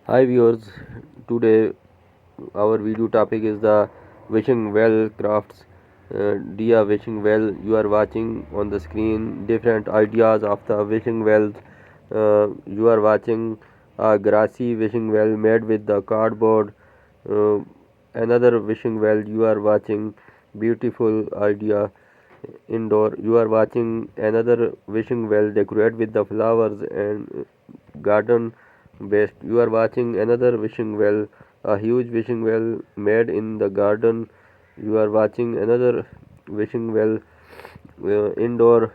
Hi viewers, today our video topic is the wishing well crafts. Dear wishing well, you are watching on the screen different ideas of the wishing wells. You are watching a grassy wishing well made with the cardboard. Uh, Another wishing well you are watching beautiful idea indoor. You are watching another wishing well decorate with the flowers and garden based. You are watching another wishing well, a huge wishing well made in the garden. You are watching another wishing well, indoor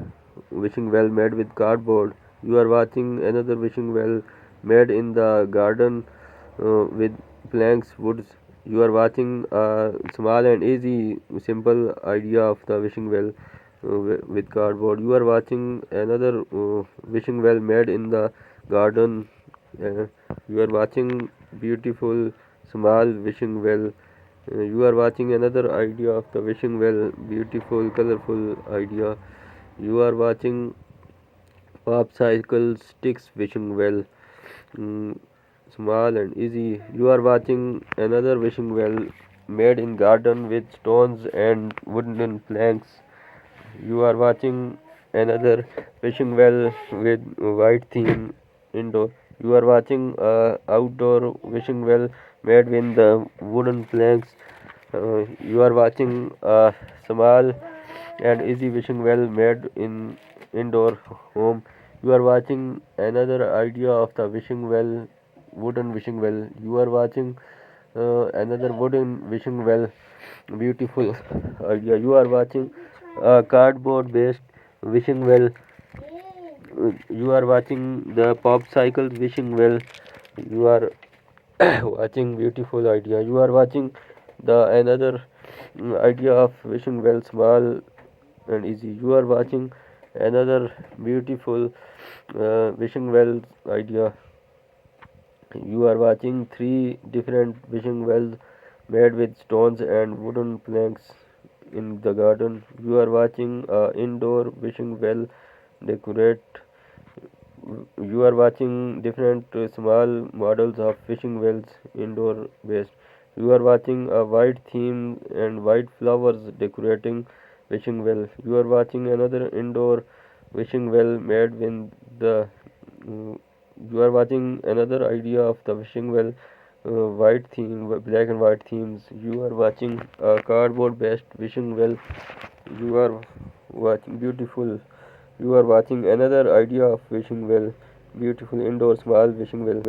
wishing well made with cardboard. You are watching another wishing well made in the garden with planks, woods. You are watching a small and easy, simple idea of the wishing well with cardboard. You are watching another wishing well made in the garden. Uh, you are watching beautiful small wishing well. You are watching another idea of the wishing well, beautiful, colorful idea. You are watching popsicle sticks wishing well, mm, small and easy. You are watching another wishing well made in garden with stones and wooden planks. You are watching another wishing well with white theme indoor. You are watching outdoor wishing well made with the wooden planks. You are watching a small and easy wishing well made in indoor home. You are watching another idea of the wishing well, wooden wishing well. You are watching another wooden wishing well, beautiful idea. You are watching a cardboard based wishing well. You are watching the pop cycles wishing well. You are watching beautiful idea. You are watching the another idea of wishing well, small and easy. You are watching another beautiful wishing well idea. You are watching three different wishing wells made with stones and wooden planks in the garden. You are watching a indoor wishing well decorate. You are watching different small models of fishing wells indoor based. You are watching a white theme and white flowers decorating wishing well. You are watching another indoor wishing well made with the mm, you are watching another idea of the wishing well, white theme, black and white themes. You are watching a cardboard based wishing well. You are watching beautiful. You are watching another idea of wishing well, beautiful indoor small wishing well.